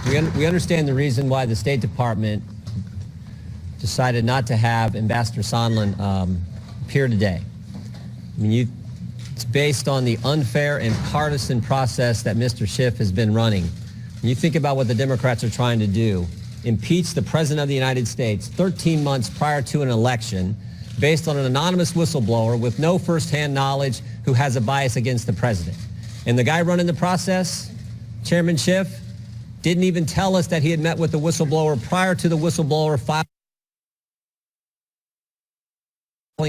we understand the reason why the State Department decided not to have Ambassador Sondland appear today. I mean, it's based on the unfair and partisan process that Mr. Schiff has been running. When you think about what the Democrats are trying to do, impeach the President of the United States 13 months prior to an election based on an anonymous whistleblower with no firsthand knowledge who has a bias against the President. And the guy running the process, Chairman Schiff, didn't even tell us that he had met with the whistleblower prior to the whistleblower filing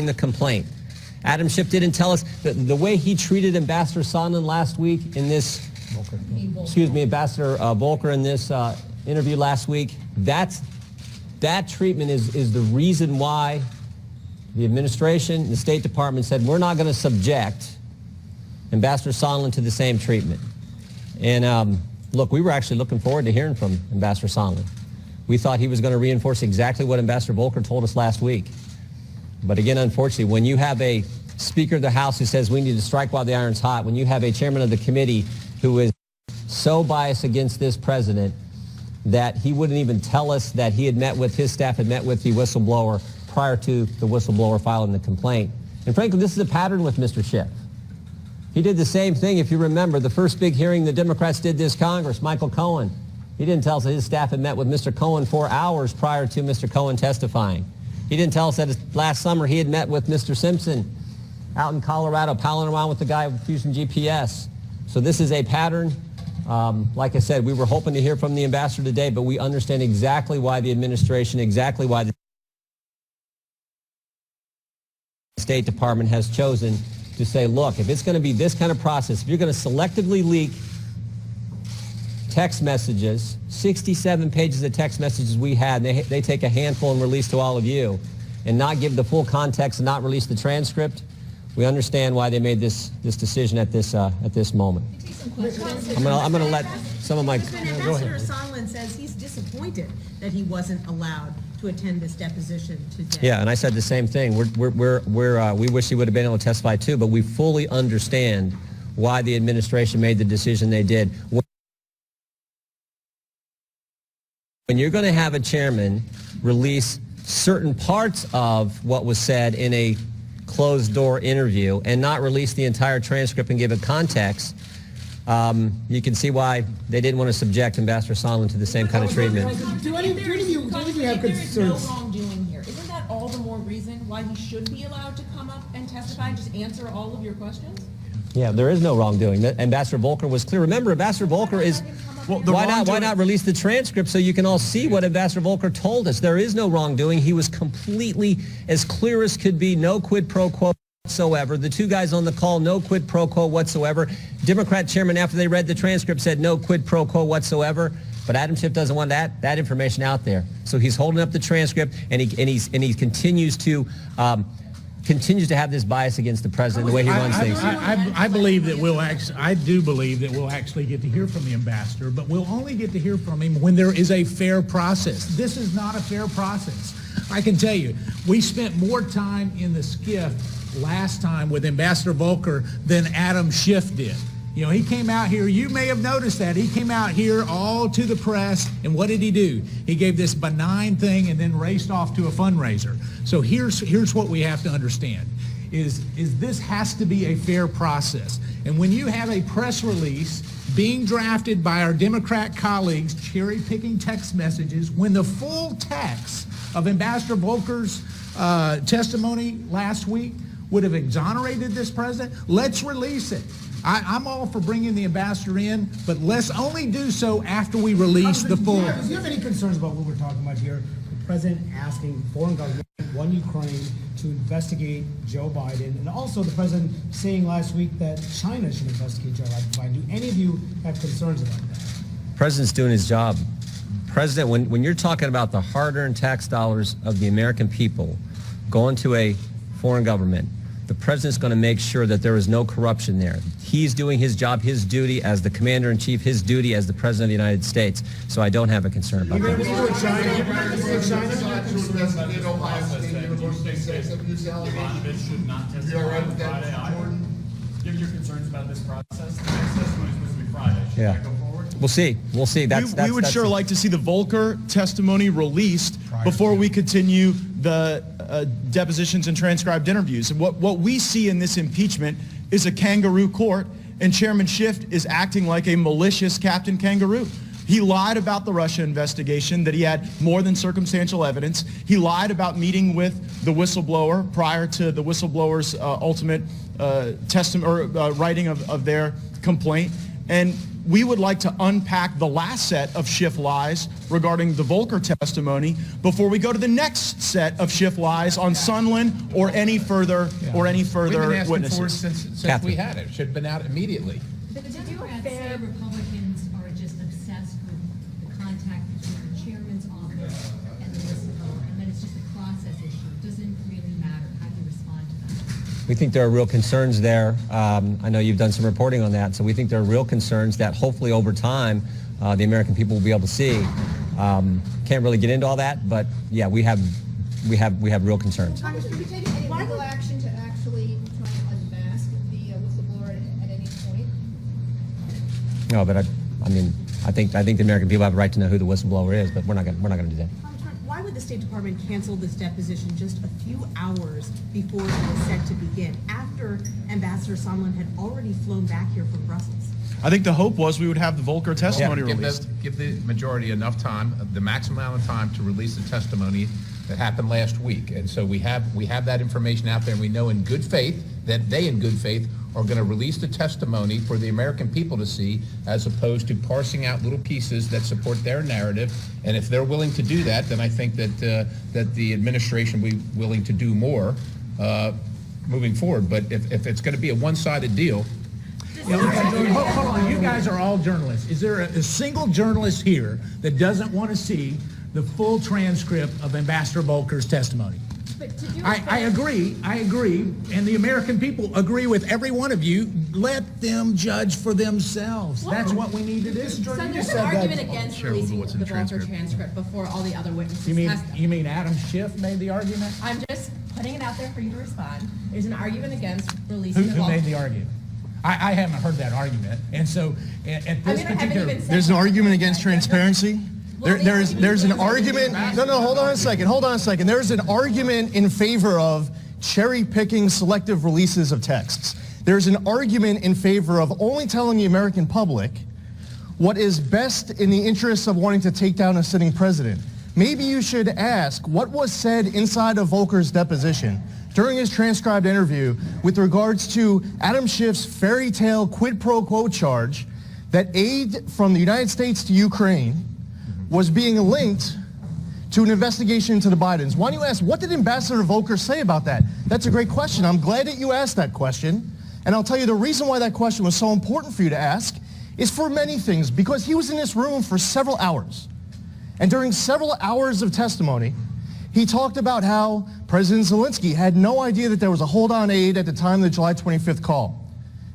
the complaint. Adam Schiff didn't tell us the way he treated Ambassador Sondland last week in this, Ambassador Volker in this interview last week. That treatment is the reason why the administration, the State Department said we're not going to subject Ambassador Sondland to the same treatment. And look, we were actually looking forward to hearing from Ambassador Sondland. We thought he was going to reinforce exactly what Ambassador Volker told us last week. But again, unfortunately, when you have a Speaker of the House who says we need to strike while the iron's hot, when you have a chairman of the committee who is so biased against this president that he wouldn't even tell us that he had met with, his staff had met with the whistleblower prior to the whistleblower filing the complaint. And frankly, this is a pattern with Mr. Schiff. He did the same thing, if you remember, the first big hearing the Democrats did this Congress, Michael Cohen. He didn't tell us that his staff had met with Mr. Cohen 4 hours prior to Mr. Cohen testifying. He didn't tell us that last summer he had met with Mr. Simpson out in Colorado, palling around with the guy with Fusion GPS. So this is a pattern. Like I said, we were hoping to hear from the ambassador today, but we understand exactly why the administration, exactly why the State Department has chosen to say, look, if it's going to be this kind of process, if you're going to selectively leak text messages, 67 pages of text messages we had, they take a handful and release to all of you, and not give the full context and not release the transcript, we understand why they made this decision at this moment. I'm going to let some of my... Ambassador Sondland says he's disappointed that he wasn't allowed to attend this deposition today. Yeah, and I said the same thing. We wish he would have been able to testify too, but we fully understand why the administration made the decision they did. When you're going to have a chairman release certain parts of what was said in a closed-door interview and not release the entire transcript and give it context, you can see why they didn't want to subject Ambassador Sondland to the same kind of treatment. Do any of you have concerns? There is no wrongdoing here. Isn't that all the more reason why he should be allowed to come up and testify and just answer all of your questions? Yeah, there is no wrongdoing. Ambassador Volker was clear. Remember, Ambassador Volker is... Why not release the transcript so you can all see what Ambassador Volker told us? There is no wrongdoing. He was completely as clear as could be, no quid pro quo whatsoever. The two guys on the call, no quid pro quo whatsoever. Democrat chairman, after they read the transcript, said no quid pro quo whatsoever. But Adam Schiff doesn't want that information out there. So he's holding up the transcript, and he continues to have this bias against the president, the way he runs things. I believe that I do believe that we'll actually get to hear from the ambassador, but we'll only get to hear from him when there is a fair process. This is not a fair process. I can tell you, we spent more time in the skiff last time with Ambassador Volker than Adam Schiff did. You know, he came out here, you may have noticed that, he came out here all to the press, and what did he do? He gave this benign thing and then raced off to a fundraiser. So here's what we have to understand, is this has to be a fair process. And when you have a press release being drafted by our Democrat colleagues, cherry-picking text messages, when the full text of Ambassador Volker's testimony last week would have exonerated this president, let's release it. I'm all for bringing the ambassador in, but let's only do so after we release the full. Do you have any concerns about what we're talking about here? The president asking foreign government, one Ukraine, to investigate Joe Biden, and also the president saying last week that China should investigate Joe Biden. Do any of you have concerns about that? The president's doing his job. President, when you're talking about the hard-earned tax dollars of the American people going to a foreign government, the president's going to make sure that there is no corruption there. He's doing his job, his duty as the commander-in-chief, his duty as the president of the United States. So I don't have a concern about that. Should not testify on Friday either. Given your concerns about this process, the next testimony is supposed to be Friday. Should that go forward? We'll see. We'll see. We would sure like to see the Volker testimony released before we continue the depositions and transcribed interviews. And what we see in this impeachment is a kangaroo court, and Chairman Schiff is acting like a malicious Captain Kangaroo. He lied about the Russia investigation, that he had more than circumstantial evidence. He lied about meeting with the whistleblower prior to the whistleblower's ultimate writing of their complaint. And we would like to unpack the last set of Schiff lies regarding the Volker testimony before we go to the next set of Schiff lies on Sondland or any further We've been asking witnesses. for it since we had it. It should have been out immediately. But the Democrats say Republicans are just obsessed with the contact between the chairman's office and the whistleblower, and that it's just a process issue. It doesn't really matter. How do you respond to that? We think there are real concerns there. I know you've done some reporting on that, so we think there are real concerns that hopefully over time the American people will be able to see. Can't really get into all that, but yeah, we have real concerns. Congress, are you taking any legal action to actually try and unmask the whistleblower at any point? No, but I think the American people have a right to know who the whistleblower is, but we're not going to do that. Why would the State Department cancel this deposition just a few hours before it was set to begin, after Ambassador Sondland had already flown back here from Brussels? I think the hope was we would have the Volker testimony released. Give the majority enough time, the maximum amount of time to release the testimony that happened last week. And so we have that information out there, and we know in good faith that they in good faith are going to release the testimony for the American people to see, as opposed to parsing out little pieces that support their narrative. And if they're willing to do that, then I think that the administration will be willing to do more moving forward. But if it's going to be a one-sided deal, Hold on, you guys are all journalists. Is there a single journalist here that doesn't want to see the full transcript of Ambassador Volker's testimony? I agree, and the American people agree with every one of you. Let them judge for themselves. That's what we need to do. So there's an argument against releasing the Volker transcript before all the other witnesses testify. You mean Adam Schiff made the argument? I'm just putting it out there for you to respond. There's an argument against releasing the Who Volker. made the argument? I haven't heard that argument, and so at this particular... There's an argument against transparency. There's an argument. No, hold on a second. There's an argument in favor of cherry-picking selective releases of texts. There's an argument in favor of only telling the American public what is best in the interests of wanting to take down a sitting president. Maybe you should ask what was said inside of Volker's deposition during his transcribed interview with regards to Adam Schiff's fairy tale quid pro quo charge that aid from the United States to Ukraine was being linked to an investigation into the Bidens. Why don't you ask, what did Ambassador Volker say about that? That's a great question. I'm glad that you asked that question. And I'll tell you the reason why that question was so important for you to ask is for many things, because he was in this room for several hours. And during several hours of testimony, he talked about how President Zelensky had no idea that there was a hold on aid at the time of the July 25th call.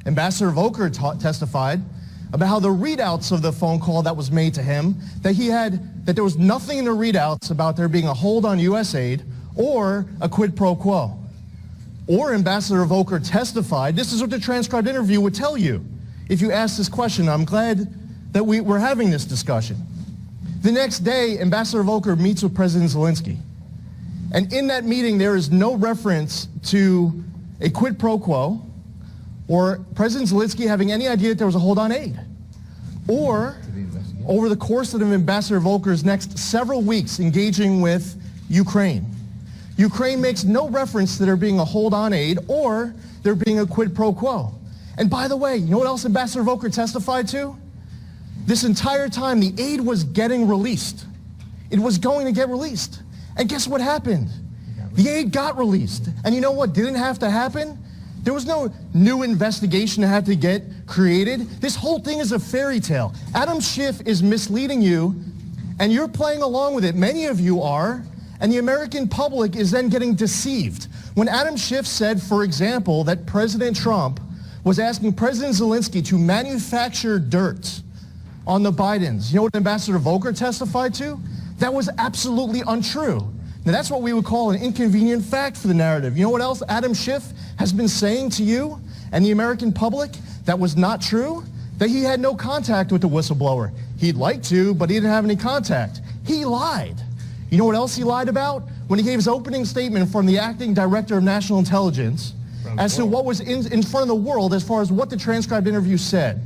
Ambassador Volker testified about how the readouts of the phone call that was made to him, that there was nothing in the readouts about there being a hold on U.S. aid or a quid pro quo. Or Ambassador Volker testified, this is what the transcribed interview would tell you if you asked this question. I'm glad that we're having this discussion. The next day, Ambassador Volker meets with President Zelensky. And in that meeting, there is no reference to a quid pro quo or President Zelensky having any idea that there was a hold on aid. Or over the course of Ambassador Volker's next several weeks engaging with Ukraine. Ukraine makes no reference to there being a hold on aid or there being a quid pro quo. And by the way, you know what else Ambassador Volker testified to? This entire time, the aid was getting released. It was going to get released. And guess what happened? The aid got released. And you know what didn't have to happen? There was no new investigation that had to get created. This whole thing is a fairy tale. Adam Schiff is misleading you, and you're playing along with it. Many of you are, and the American public is then getting deceived. When Adam Schiff said, for example, that President Trump was asking President Zelensky to manufacture dirt on the Bidens, you know what Ambassador Volker testified to? That was absolutely untrue. Now that's what we would call an inconvenient fact for the narrative. You know what else Adam Schiff has been saying to you and the American public that was not true? that he had no contact with the whistleblower. He'd like to, but he didn't have any contact. He lied. You know what else he lied about? When he gave his opening statement from the acting director of national intelligence as to what was in front of the world as far as what the transcribed interview said.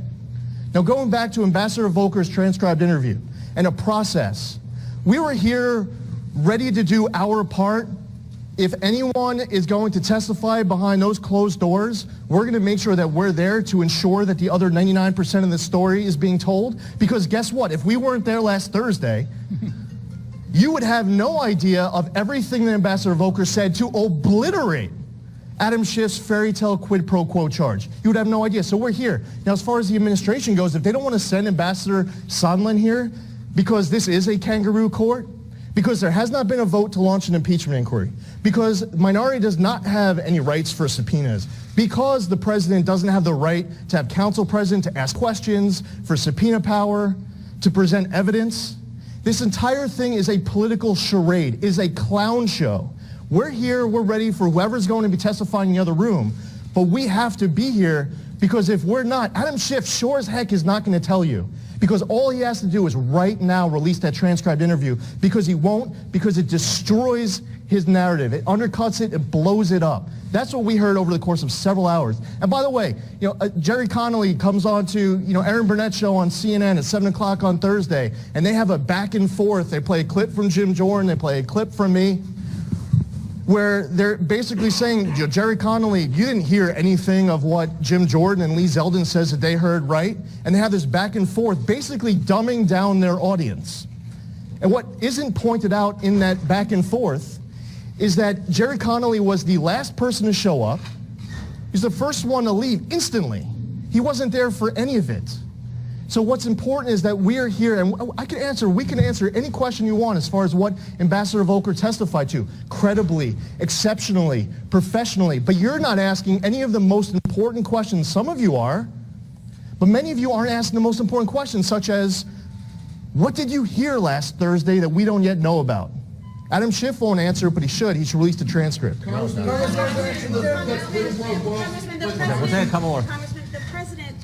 Now, going back to Ambassador Volker's transcribed interview and a process, we were here ready to do our part. If anyone is going to testify behind those closed doors, we're going to make sure that we're there to ensure that the other 99% of the story is being told. Because guess what? If we weren't there last Thursday, you would have no idea of everything that Ambassador Volker said to obliterate Adam Schiff's fairy tale quid pro quo charge. You would have no idea. So we're here. Now, as far as the administration goes, if they don't want to send Ambassador Sondland here, because this is a kangaroo court, because there has not been a vote to launch an impeachment inquiry, because the minority does not have any rights for subpoenas, because the president doesn't have the right to have counsel present to ask questions, for subpoena power, to present evidence. This entire thing is a political charade, is a clown show. We're here, we're ready for whoever's going to be testifying in the other room, but we have to be here because if we're not, Adam Schiff sure as heck is not going to tell you. Because all he has to do is right now release that transcribed interview, because he won't, because it destroys his narrative. It undercuts it, it blows it up. That's what we heard over the course of several hours. And by the way, Jerry Connolly comes on to, Aaron Burnett's show on CNN at 7 o'clock on Thursday, and they have a back and forth. They play a clip from Jim Jordan, they play a clip from me, where they're basically saying, Jerry Connolly, you didn't hear anything of what Jim Jordan and Lee Zeldin says that they heard, right? And they have this back and forth, basically dumbing down their audience. And what isn't pointed out in that back and forth is that Jerry Connolly was the last person to show up. He's the first one to leave instantly. He wasn't there for any of it. So what's important is that we're here, and we can answer any question you want as far as what Ambassador Volker testified to, credibly, exceptionally, professionally. But you're not asking any of the most important questions. Some of you are, but many of you aren't asking the most important questions, such as, what did you hear last Thursday that we don't yet know about? Adam Schiff won't answer, but he should. He should release the transcript. We'll take a couple more. Congressman, the president,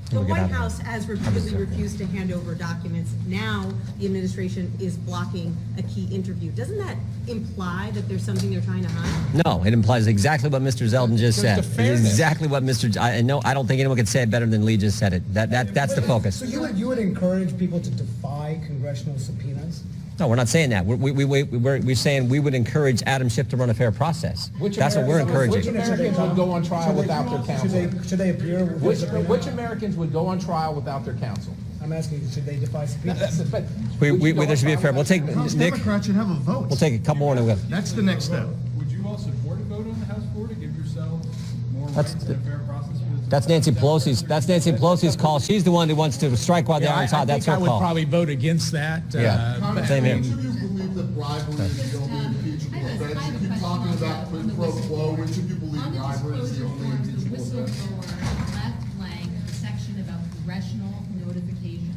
the White House has repeatedly refused to hand over documents. Now the administration is blocking a key interview. Doesn't that imply that there's something they're trying to hide? No, it implies exactly what Mr. Zeldin just said. Exactly what I don't think anyone could say it better than Lee just said it. That's the focus. So you would encourage people to defy congressional subpoenas? No, we're not saying that. We're saying we would encourage Adam Schiff to run a fair process. That's what we're encouraging. Which Americans would go on trial without their counsel? Should they appear? Which Americans would go on trial without their counsel? I'm asking, should they defy subpoenas? There should be a fair. We'll take House Nick. Democrats should have a vote. We'll take a couple more and we'll. That's the next step. Would you all support a vote on the House floor to give yourselves more rights and a fair process? That's Nancy Pelosi's. That's Nancy Pelosi's call. She's the one who wants to strike while the iron's hot. That's her I would call. probably vote against that. Same here. Which of you believe that bribery is the only impeachable offense? You keep talking about quid pro quo. Which of you believe bribery is the only impeachable offense? Whistleblower, left blank, the section about congressional notification.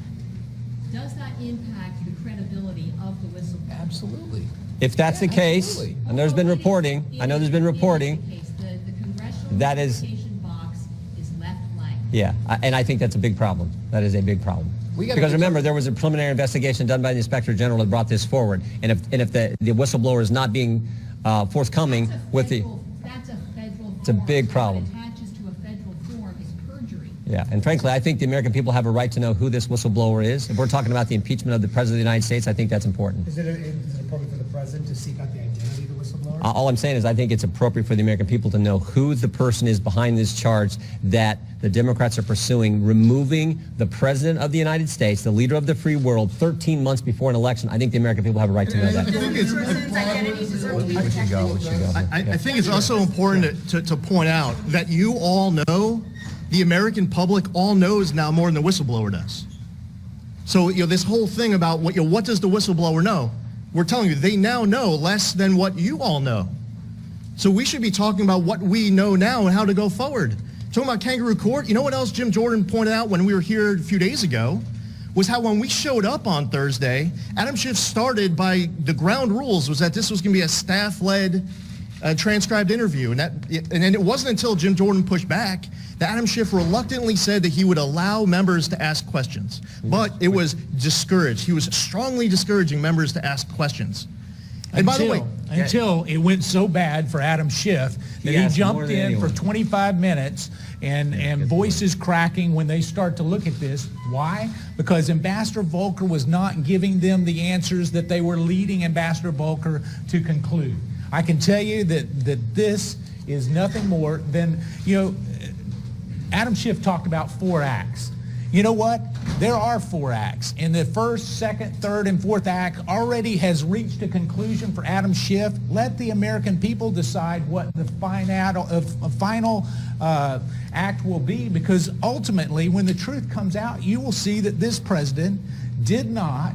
Does that impact the credibility of the whistleblower? Absolutely. If that's the case, and there's been reporting, I know there's been reporting. The congressional That is- notification box is left blank. Yeah, and I think that's a big problem. That is a big problem. Because remember, there was a preliminary investigation done by the Inspector General that brought this forward. And if the whistleblower is not being forthcoming with the... That's a federal form. It's a big problem. What attaches to a federal form is perjury. Yeah, and frankly, I think the American people have a right to know who this whistleblower is. If we're talking about the impeachment of the President of the United States, I think that's important. Is it appropriate for the president to seek out the identity of the whistleblower? All I'm saying is I think it's appropriate for the American people to know who the person is behind this charge that the Democrats are pursuing, removing the President of the United States, the leader of the free world, 13 months before an election. I think the American people have a right to know that. I think it's also important to point out that you all know, the American public all knows now more than the whistleblower does. So this whole thing about what does the whistleblower know? We're telling you they now know less than what you all know. So we should be talking about what we know now and how to go forward. Talking about Kangaroo Court, you know what else Jim Jordan pointed out when we were here a few days ago? Was how when we showed up on Thursday, Adam Schiff started by the ground rules was that this was going to be a staff-led transcribed interview. And then it wasn't until Jim Jordan pushed back that Adam Schiff reluctantly said that he would allow members to ask questions. But it was discouraged. He was strongly discouraging members to ask questions. And by the way, until it went so bad for Adam Schiff that he jumped in for 25 minutes and voices cracking when they start to look at this. Why? Because Ambassador Volker was not giving them the answers that they were leading Ambassador Volker to conclude. I can tell you that this is nothing more than, Adam Schiff talked about 4 acts. You know what? There are 4 acts. And the first, second, third, and fourth act already has reached a conclusion for Adam Schiff. Let the American people decide what the final act will be, because ultimately, when the truth comes out, you will see that this president did not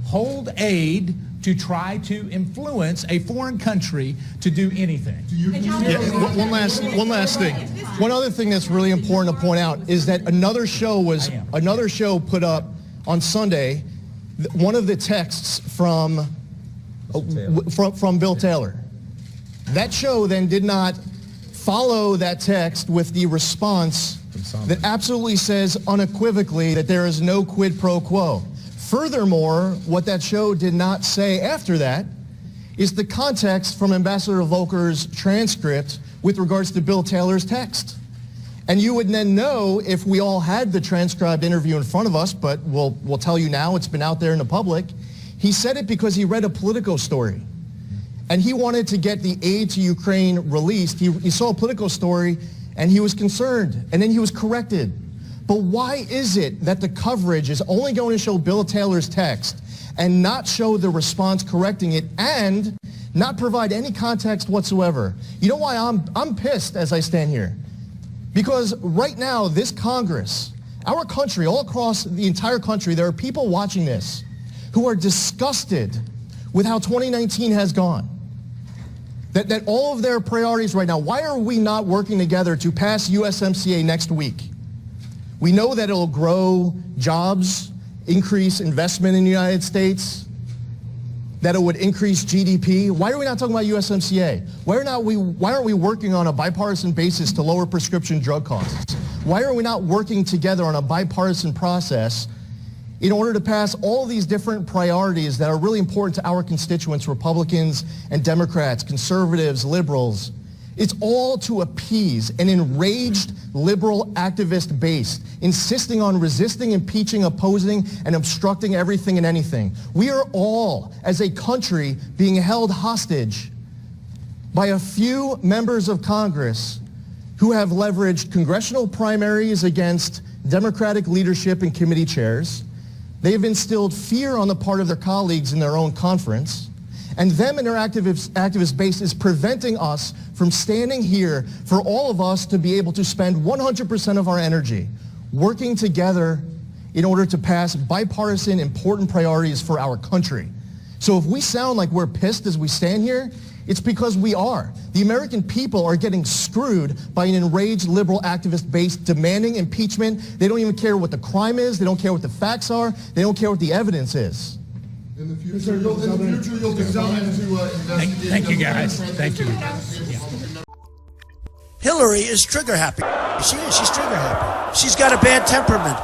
hold aid to try to influence a foreign country to do anything. One last thing. One other thing that's really important to point out is that another show put up on Sunday one of the texts from Bill Taylor. That show then did not follow that text with the response that absolutely says unequivocally that there is no quid pro quo. Furthermore, what that show did not say after that is the context from Ambassador Volker's transcript with regards to Bill Taylor's text. And you would then know if we all had the transcribed interview in front of us, but we'll tell you now, it's been out there in the public. He said it because he read a Politico story. And he wanted to get the aid to Ukraine released. He saw a Politico story and he was concerned, and then he was corrected. But why is it that the coverage is only going to show Bill Taylor's text and not show the response correcting it and not provide any context whatsoever? You know why I'm pissed as I stand here? Because right now, this Congress, our country, all across the entire country, there are people watching this who are disgusted with how 2019 has gone. That all of their priorities right now, why are we not working together to pass USMCA next week? We know that it'll grow jobs, increase investment in the United States, that it would increase GDP. Why are we not talking about USMCA? Why aren't we working on a bipartisan basis to lower prescription drug costs? Why are we not working together on a bipartisan process in order to pass all these different priorities that are really important to our constituents, Republicans and Democrats, conservatives, liberals? It's all to appease an enraged liberal activist base, insisting on resisting, impeaching, opposing, and obstructing everything and anything. We are all, as a country, being held hostage by a few members of Congress who have leveraged congressional primaries against Democratic leadership and committee chairs. They have instilled fear on the part of their colleagues in their own conference. And them and their activist base is preventing us from standing here for all of us to be able to spend 100% of our energy working together in order to pass bipartisan important priorities for our country. So if we sound like we're pissed as we stand here, it's because we are. The American people are getting screwed by an enraged liberal activist base demanding impeachment. They don't even care what the crime is. They don't care what the facts are. They don't care what the evidence is. In the future, you'll decide to investigate. Thank you, guys. Thank you. Hillary is trigger happy. She's trigger happy. She's got a bad temperament.